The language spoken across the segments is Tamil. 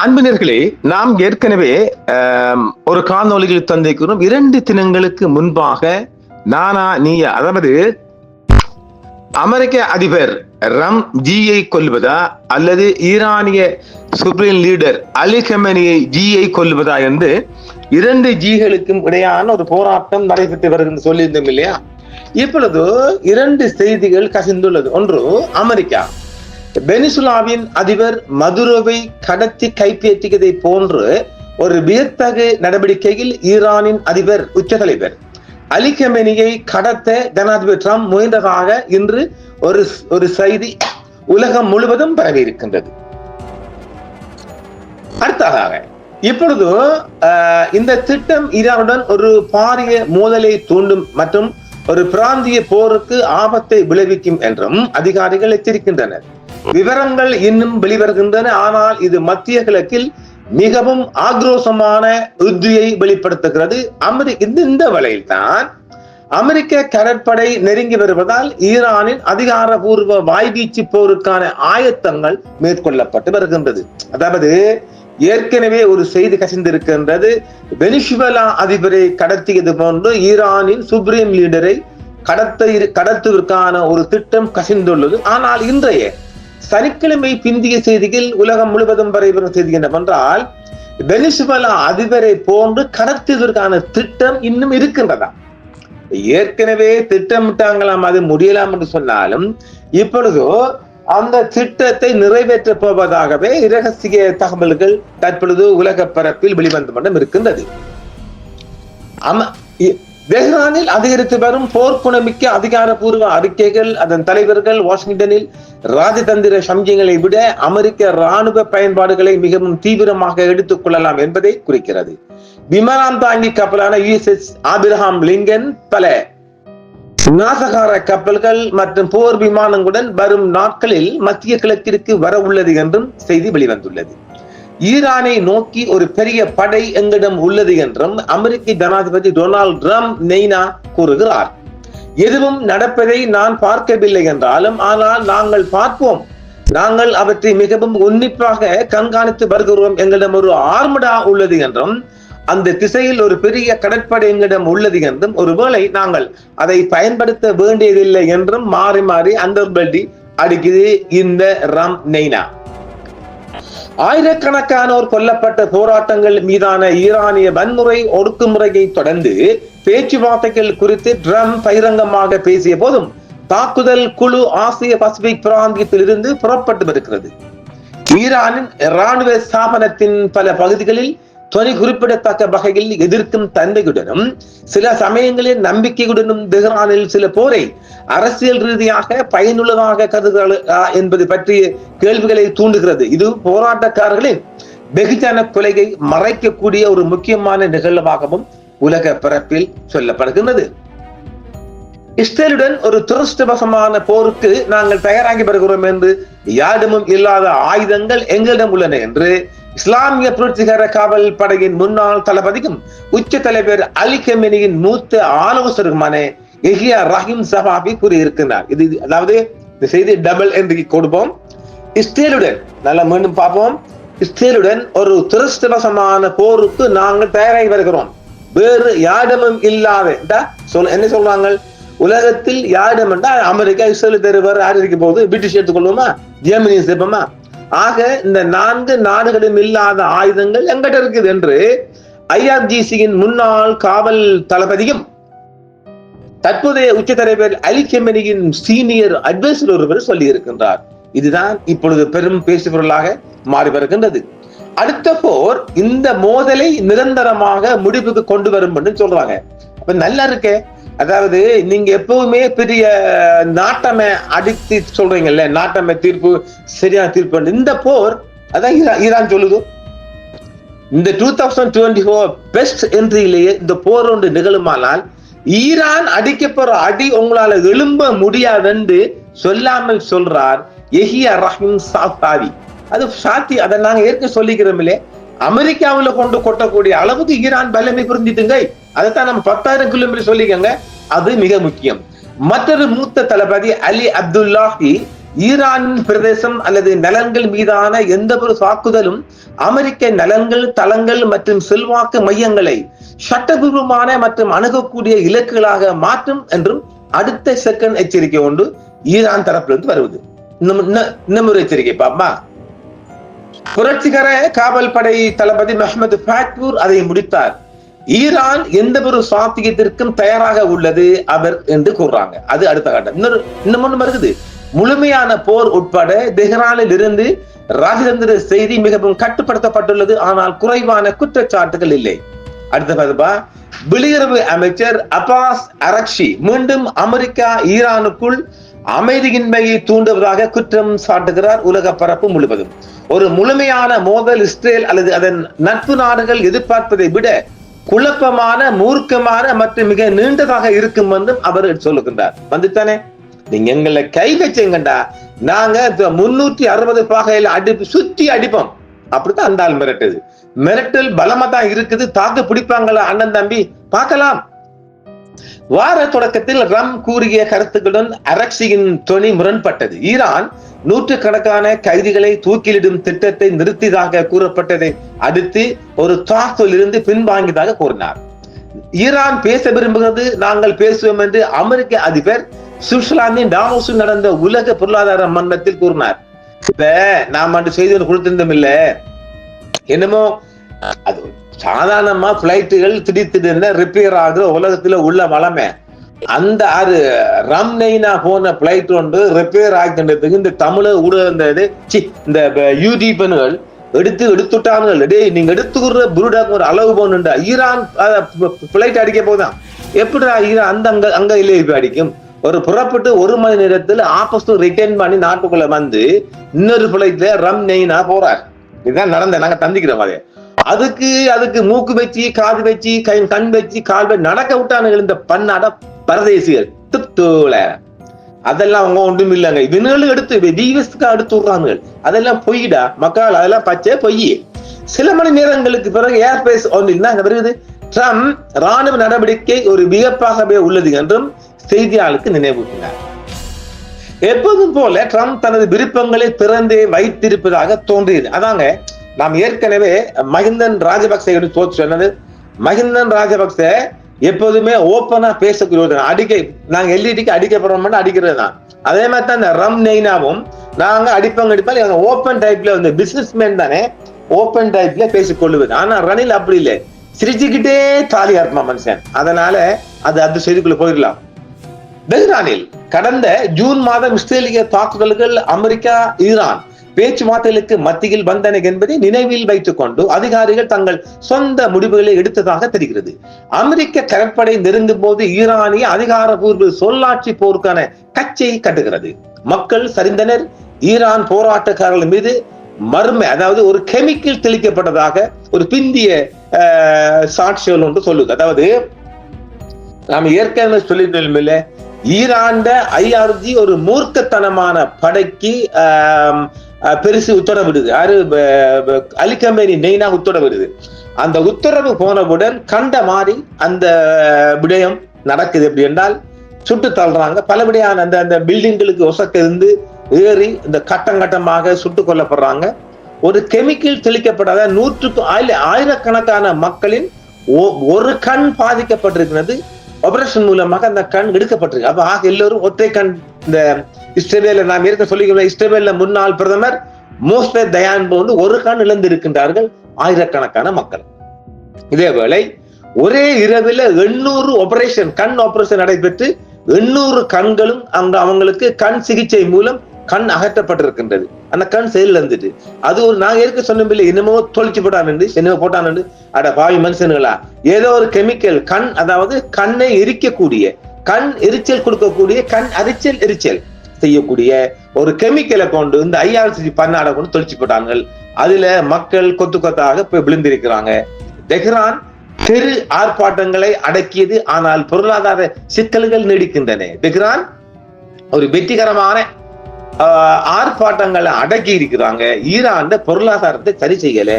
அன்பினர்களே, நாம் ஏற்கனவே ஒரு காணொலியில் தந்திருக்கிறோம். 2 தினங்களுக்கு முன்பாக நானா நீயா, அதாவது அமெரிக்க அதிபர் ரம் ஜியை கொல்வதா அல்லது ஈரானிய சுப்ரீம் லீடர் அலி கமேனியை ஜியை கொல்வதா என்று 2 ஜிகளுக்கும் இடையான ஒரு போராட்டம் நடைபெற்று வருகிறது சொல்லியிருந்தோம் இல்லையா? இப்பொழுது 2 செய்திகள் கசிந்துள்ளது. ஒன்று, அமெரிக்கா வெனிசுலாவின் அதிபர் மதுரோவை கடத்தி கைப்பற்றியதை போன்று ஒரு வியத்தகு நடவடிக்கையில் ஈரானின் அதிபர் உச்ச தலைவர் அலி கமேனியை கடத்த ஜனாதிபதி டிரம்ப் முயன்றதாக இன்று ஒரு செய்தி உலகம் முழுவதும் பரவி இருக்கின்றது. அடுத்ததாக இப்பொழுது இந்த திட்டம் ஈரானுடன் ஒரு பாரிய மோதலை தூண்டும் மற்றும் ஒரு பிராந்திய போருக்கு ஆபத்தை விளைவிக்கும் என்றும் அதிகாரிகள் எச்சரிக்கின்றனர். விவரங்கள் இன்னும் வெளிவருகின்றன. ஆனால் இது மத்திய கிழக்கில் மிகவும் ஆக்ரோஷமான உத்தியை வெளிப்படுத்துகிறது. இந்த வேளையில் தான் அமெரிக்க கடற்படை நெருங்கி வருவதால் ஈரானின் அதிகாரபூர்வ வாய்வீச்சு போருக்கான ஆயத்தங்கள் மேற்கொள்ளப்பட்டு வருகின்றது. அதாவது ஏற்கனவே ஒரு செய்தி கசிந்திருக்கின்றது. வெனிசுவேலா அதிபரை கடத்தியது போன்று ஈரானின் சுப்ரீம் லீடரை கடத்துவதற்கான ஒரு திட்டம் கசிந்துள்ளது. ஆனால் இன்றைய சனிக்கிழமை பிந்திய செய்திகள் உலகம் முழுவதும் வரைவரும் செய்தி என்னவென்றால், வெனிசுவேலா அதிபரை போன்று கடத்துவதற்கான திட்டம் இன்னும் இருக்கின்றதா? ஏற்கனவே திட்டமிட்டாங்களாம், அது முடியலாம் என்று சொன்னாலும் இப்பொழுது அந்த திட்டத்தை நிறைவேற்ற போவதாகவே இரகசிய தகவல்கள் தற்பொழுது உலக பரப்பில் வெளிவந்த வண்ணம் இருக்கின்றது. தெஹ்ரானில் அதிகரித்து வரும் போர்க்குணமிக்க அதிகாரப்பூர்வ அறிக்கைகள் அதன் தலைவர்கள் வாஷிங்டனில் ராஜதந்திர சமயங்களை விட அமெரிக்க ராணுவ பயன்பாடுகளை மிகவும் தீவிரமாக எடுத்துக் கொள்ளலாம் என்பதை குறிக்கிறது. விமானம் தாங்கி கப்பலான USS ஆபிரஹாம் லிங்கன், பல நாசகார கப்பல்கள் மற்றும் போர் விமானங்களுடன் வரும் நாட்களில் மத்திய கிழக்கிற்கு வர உள்ளது என்றும் செய்தி வெளிவந்துள்ளது. ஈரானை நோக்கி ஒரு பெரிய படை எங்களிடம் உள்ளது என்றும் அமெரிக்க ஜனாதிபதி டொனால்ட் ட்ரம்ப் நெய்னா கூறுகிறார். எதுவும் நடப்பதை நான் பார்க்கவில்லை என்றாலும், ஆனால் நாங்கள் பார்ப்போம். நாங்கள் அவற்றை மிகவும் உன்னிப்பாக கண்காணித்து வருகிறோம். எங்களிடம் ஒரு ஆர்மடா உள்ளது என்றும் அந்த திசையில் ஒரு பெரிய கடற்படை எங்களிடம் உள்ளது என்றும் ஒருவேளை நாங்கள் அதை பயன்படுத்த வேண்டியதில்லை என்றும் மாறி மாறி அண்டர்பல்டி அடிக்குது இந்த ரம் நெய்னா. ஆயிரக்கணக்கானோர் கொல்லப்பட்ட போராட்டங்கள் மீதான ஈரானிய வன்முறை ஒடுக்குமுறையை தொடர்ந்து பேச்சுவார்த்தைகள் குறித்து ட்ரம்ப் பகிரங்கமாக பேசிய போதும் தாக்குதல் குழு ஆசிய பசிபிக் பிராந்தியத்தில் இருந்து புறப்பட்டு வருகிறது. ஈரானின் இராணுவ ஸ்தாபனத்தின் பல பகுதிகளில் துணை குறிப்பிடத்தக்க வகையில் எதிர்க்கும் தன்மையுடனும் சில சமயங்களில் நம்பிக்கையுடனும் தெஹ்ரானில் சில போரை அரசியல் ரீதியாக பயனுள்ளதாக கருதுகிறா என்பது பற்றிய கேள்விகளை தூண்டுகிறது. இது போராட்டக்காரர்களின் வெகுஜன கொலையை மறைக்கக்கூடிய ஒரு முக்கியமான நிகழ்வாகவும் உலக பரப்பில் சொல்லப்படுகின்றது. இஸ்ரேலுடன் ஒரு துரஷ்டவசமான போருக்கு நாங்கள் தயாராகி வருகிறோம் என்று யாரிடமும் இல்லாத ஆயுதங்கள் எங்களிடம் உள்ளன என்று இஸ்லாமிய புரட்சிகர காவல் படையின் முன்னாள் தளபதியும் உச்ச தலைவர் அலி கமேனியின் மூத்த ஆலோசகருமான எஹியா ரஹீம் சஃபாவி கூறியிருக்கிறார். இது அதாவது இந்த செய்தி டபுள் என்று கொடுப்போம். இஸ்ரேலுடன் நல்லா மீண்டும் பார்ப்போம். இஸ்ரேலுடன் ஒரு துரஷ்டவசமான போருக்கு நாங்கள் தயாராகி வருகிறோம். வேறு யாரிடமும் இல்லாத என்ன சொல்றாங்க, உலகத்தில் யாரிடம் என்றால் அமெரிக்கா, இஸ்ரேல் தருவார். யார் இருக்க போது பிரிட்டிஷ் எடுத்துக்கொள்வோமா, ஜெர்மனி சேர்ப்போமா? ஆக இந்த 4 நாடுகளும் இல்லாத ஆயுதங்கள் எங்கிட்ட இருக்குது என்று IRGCயின் முன்னாள் காவல் தளபதியும் தற்போதைய உச்ச தலைவர் அலி கமேனியின் சீனியர் அட்வைசர் ஒருவர் சொல்லி இருக்கின்றார். இதுதான் இப்பொழுது பெரும் பேசுபொருளாக மாறி வருகின்றது. அடுத்த போர் இந்த மோதலை நிரந்தரமாக முடிவுக்கு கொண்டு வரும் என்று சொல்றாங்க. அப்ப நல்லா இருக்கே. அதாவது நீங்க எப்பவுமே பெரிய நாட்டமை அடித்து சொல்றீங்கல்ல, நாட்டமை தீர்ப்பு சரியான தீர்ப்பு. இந்த போர் அதான் ஈரான் சொல்லுது. இந்த 2024 பெஸ்ட் என்ட்ரியிலேயே இந்த போர் ஒன்று நிகழுமானால் ஈரான் அடிக்க போற அடி உங்களால எழும்ப முடியாதுன்னு சொல்லாமல் சொல்றார் எஹியா ரஹீம் சஃபாவி. அது சாத்தி, அதை நாங்க ஏற்க சொல்லிக்கிறோம் இல்லையே. அமெரிக்காவில் கொண்டு கொட்டக்கூடிய அளவுக்கு ஈரான் பலமை புரிஞ்சிட்டுங்க. அதைத்தான் நம்ம 10,000 கிலோமீட்டர் சொல்லிக்கங்க. அது மிக முக்கியம். மற்றொரு மூத்த தளபதி அலி அப்துல்லாஹி ஈரானின் பிரதேசம் அல்லது நலன்கள் மீதான எந்த ஒரு தாக்குதலும் அமெரிக்க நலன்கள், தளங்கள் மற்றும் செல்வாக்கு மையங்களை சட்டபூர்வமான மற்றும் அணுகக்கூடிய இலக்குகளாக மாற்றும் என்றும் அடுத்த செகண்ட் எச்சரிக்கை ஒன்று ஈரான் தரப்பிலிருந்து வருவது. இன்னும் ஒரு எச்சரிக்கை பாப்பா. புரட்சிகர காவல் படை தளபதி முகமது பாக்பூர் அதை முடித்தார். ஈரான் எந்த ஒரு சாத்தியத்திற்கும் தயாராக உள்ளது அவர் என்று கூறுறாங்க. அது அடுத்த கட்டம். இன்னும் இருக்குது. முழுமையான போர் உட்பட தெஹ்ரானில் இருந்து ராஜதந்திர செய்தி மிகவும் கட்டுப்படுத்தப்பட்டுள்ளது, ஆனால் குறைவான குற்றச்சாட்டுகள் இல்லை. அடுத்த வெளியுறவு அமைச்சர் அப்பாஸ் அரக்ஷி மீண்டும் அமெரிக்கா ஈரானுக்குள் அமைதியின்மையை தூண்டுவதாக குற்றம் சாட்டுகிறார். உலக பரப்பு முழுவதும் ஒரு முழுமையான மோதல் இஸ்ரேல் அல்லது அதன் நட்பு நாடுகள் எதிர்பார்ப்பதை விட குழப்பமான, மூர்க்கமான மற்றும் மிக நீண்டதாக இருக்கும் என்றும் அவர் சொல்லுகின்றார். வந்துட்டானே, நீங்க எங்களை கை வச்சுங்கண்டா நாங்க 360 பாகையில சுத்தி அடிப்போம். அப்படித்தான் அந்த ஆள் மிரட்டுது. மிரட்டல் பலமா தான் இருக்குது. தாக்கு பிடிப்பாங்களா அண்ணன் தம்பி பார்க்கலாம். வார தொடக்கத்தில் ரம் கூறிய கருத்துக்களுடன் அரக்சியின் துணை முரண்பட்டது. ஈரான் நூற்றுக்கணக்கான கைதிகளை தூக்கிலிடும் திட்டத்தை நிறுத்தியதாக கூறப்பட்டதை அடுத்து ஒரு தாக்குதலில் இருந்து பின்வாங்கியதாக கூறினார். ஈரான் பேச விரும்புகிறது, நாங்கள் பேசுவோம் என்று அமெரிக்க அதிபர் சுவிட்சர்லாந்தின் டாவோஸில் நடந்த உலக பொருளாதார மன்றத்தில் கூறினார். இப்ப நாம் அன்று செய்தி கொடுத்திருந்தோம் இல்ல, என்னமோ அது சாதாரணமா பிளைட்டுகள் திடீர்னு ரிப்பேர் ஆகுற உலகத்துல உள்ள வளமை. அந்த ரம் நெய்னா போன பிளைட் ஒன்று ரிப்பேர் ஆகின்றதுக்கு இந்த தமிழ ஊடக இந்த யூடியூபர்கள் எடுத்துட்டாங்க. நீங்க எடுத்துக்கிற புருடாக்கு ஒரு அளவு போனுண்டா ஈரான் பிளைட் அடிக்க போதான். எப்படிடா ஈரான் அந்த அங்க இல்ல அடிக்கும்? ஒரு புறப்பட்டு 1 மணி நேரத்தில் ஆப்போசிட் ரிட்டர்ன் பண்ணி நாட்டுக்குள்ள வந்து இன்னொரு பிளைட்ல ரம் நெய்னா போறார். இதுதான் நடந்த, நாங்க தந்திக்கிறோம். அதுக்கு மூக்கு வச்சு, காது வச்சு, கண் வச்சு, கால் வச்சு நடக்க விட்டானுங்க இந்த பன்னாட பரதேசிகள். அதெல்லாம் அவங்க ஒன்றும் இல்லைங்க. இவனுங்களும் எடுத்து விடுறாங்க. அதெல்லாம் பொய்டா மக்கள், அதெல்லாம் பச்சை பொய். சில மணி நேரங்களுக்கு பிறகு ஏர்பேஸ் ஒன்றில் வருகிறது. ட்ரம்ப் ராணுவ நடவடிக்கை ஒரு வியப்பாகவே உள்ளது என்றும் செய்தியாளருக்கு நினைவூட்டினார். எப்போதும் போல ட்ரம்ப் தனது விருப்பங்களை திறந்தே வைத்திருப்பதாக தோன்றியது. அதாங்க நாம் ஏற்கனவே மஹிந்தன் ராஜபக்சே சொன்னது. மஹிந்தன் ராஜபக்சே எப்போதுமே ஓப்பனா பேசக்கூடிய நாங்க எல்இடிக்கு அடிக்கப்படுறோம் அடிக்கிறது தான். அதே மாதிரி தான் இந்த ரம் நெய்னாவும் நாங்க அடிப்பாங்க ஓப்பன் டைப்ல வந்து பிசினஸ் மேன் தானே, ஓப்பன் டைப்ல பேசிக்கொள்ளுவது. ஆனா ரணில் அப்படி இல்லை, சிரிச்சுக்கிட்டே தாலியா இருப்பான் மனுஷன். அதனால அது செய்திக்குள்ள போயிடலாம். தெஹ்ரானில் கடந்த ஜூன் மாதம் இஸ்ரேலிய தாக்குதல்கள் அமெரிக்கா ஈரான் பேச்சுவார்த்தைகளுக்கு மத்தியில் வந்தன என்பதை நினைவில் வைத்துக் கொண்டு அதிகாரிகள் தங்கள் சொந்த முடிவுகளை எடுத்ததாக தெரிகிறது. அமெரிக்க கடற்படை நெருங்கும் போது ஈரானிய அதிகாரப்பூர்வ சொல்லாட்சி போருக்கான கச்சை கட்டுகிறது. மக்கள் சரிந்தனர். ஈரான் போராட்டக்காரர்கள் மீது அதாவது ஒரு கெமிக்கல் தெளிக்கப்பட்டதாக ஒரு பிந்திய சாட்சிகள் ஒன்று சொல்லுது. அதாவது நாம ஏற்கனவே சொல்லியிருந்தோம், ஈரான் IRG ஒரு மூர்க்கத்தனமான படைக்கு பெருசு உத்தரவிடுது. Ali Khamenei Naina உத்தரவிடுது. அந்த உத்தரவு போனவுடன் கண்ட மாதிரி அந்த விடயம் நடக்குது. எப்படி என்றால் சுட்டு தள்ளுறாங்க. பலபடியான அந்த பில்டிங்களுக்கு ஒசக்க இருந்து ஏறி இந்த கட்டமாக சுட்டுக் கொல்லப்படுறாங்க. ஒரு கெமிக்கல் தெளிக்கப்படாத ஆயிரக்கணக்கான மக்களின் ஒரு கண் பாதிக்கப்பட்டிருக்கிறது. ஆபரேஷன் மூலமாக அந்த கண் எடுக்கப்பட்டிருக்கு. அப்ப எல்லோரும் ஒற்றை கண். இந்த இஸ்ரேல நாம் ஏற்க சொல்லிக்கிறோம், இஸ்ரேல முன்னாள் பிரதமர் மோசே தயான் போன்று ஒரு கண் இழந்து இருக்கின்றார்கள் ஆயிரக்கணக்கான மக்கள். இதேவேளை ஒரே இரவில் 800 கண் ஆபரேஷன் நடைபெற்று 800 கண்களும் அவங்களுக்கு கண் சிகிச்சை மூலம் கண் அகற்றப்பட்டிருக்கின்றது. அந்த கண் செயல் இருந்துட்டு அது ஒரு நாங்க ஏற்க சொன்ன என்னமோ தொலைச்சு போட்டான். அட பாவி மனுஷனுங்களா, ஏதோ ஒரு கெமிக்கல் கண், அதாவது கண்ணை எரிக்கக்கூடிய, கண் எரிச்சல் கொடுக்கக்கூடிய, கண் எரிச்சல் செய்யக்கூடிய ஒரு கெமிக்கலை கொண்டு இந்த IRC பன்னாட கொண்டு தொலைச்சு போட்டாங்க. அதுல மக்கள் கொத்தாக விழுந்திருக்கிறாங்க. தெஹ்ரான் தெரு ஆர்ப்பாட்டங்களை அடக்கியது, ஆனால் பொருளாதார சிக்கல்கள் நீடிக்கின்றன. தெஹ்ரான் ஒரு வெற்றிகரமான ஆர்ப்பாட்டங்களை அடக்கி இருக்கிறாங்க. ஈரான் பொருளாதாரத்தை சரி செய்யல.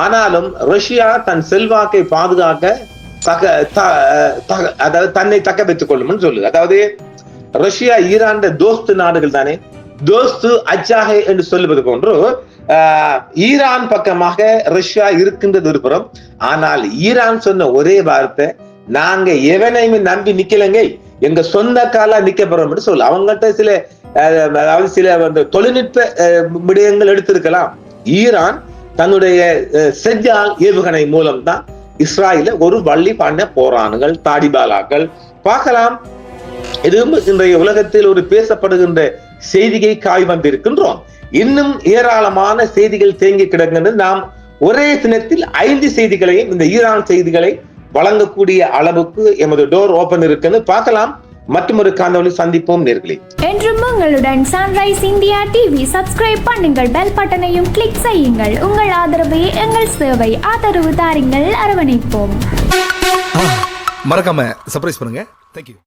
ஆனாலும் ரஷ்யா தன் செல்வாக்கை பாதுகாக்க அதாவது தன்னை தக்க வைத்துக் கொள்ளும் சொல்லுது. அதாவது ரஷ்யா ஈரான் தோஸ்து நாடுகள் தானே. தோஸ்து அச்சாகே என்று சொல்லுவது போன்று ஈரான் பக்கமாக ரஷ்யா இருக்கின்றது ஒரு புறம். ஆனால் ஈரான் சொன்ன ஒரே வார்த்தை, நாங்க எவனையுமே நம்பி நிக்கலங்க, எங்க சொந்த காலா நிக்க போறோம் என்று சொல்லு. அவங்கள்ட்ட சில அதாவது சில தொழில்நுட்ப விடயங்கள் எடுத்திருக்கலாம். ஈரான் தன்னுடைய செஜால் ஏவுகணை மூலம் தான் இஸ்ராயல ஒரு வள்ளி பண்ண போரானுகள் தாடிபாலாக்கள் பார்க்கலாம். இதுவும் இன்றைய உலகத்தில் ஒரு பேசப்படுகின்ற செய்தியை காய் வந்திருக்கின்றோம். இன்னும் ஏராளமான செய்திகள் தேங்கி கிடக்கின்றது. நாம் ஒரே தினத்தில் 5 செய்திகளையும் இந்த ஈரான் செய்திகளை வழங்கக்கூடிய அளவுக்கு எமது டோர் ஓபன் இருக்குன்னு பார்க்கலாம். மற்றொரு காணொளியில் சந்திப்போம் நேர்களே. என்றும் உங்களுடன் சன்ரைஸ் இந்தியா டிவி சப்ஸ்கிரைப் பண்ணுங்கள், பெல் பட்டனையும் கிளிக் செய்யுங்கள். உங்கள் ஆதரவே எங்கள் சேவை. ஆதரவு தாருங்கள், அரவணைப்போம். மறக்காம சர்ப்ரைஸ் பண்ணுங்க. தேங்க்யூ.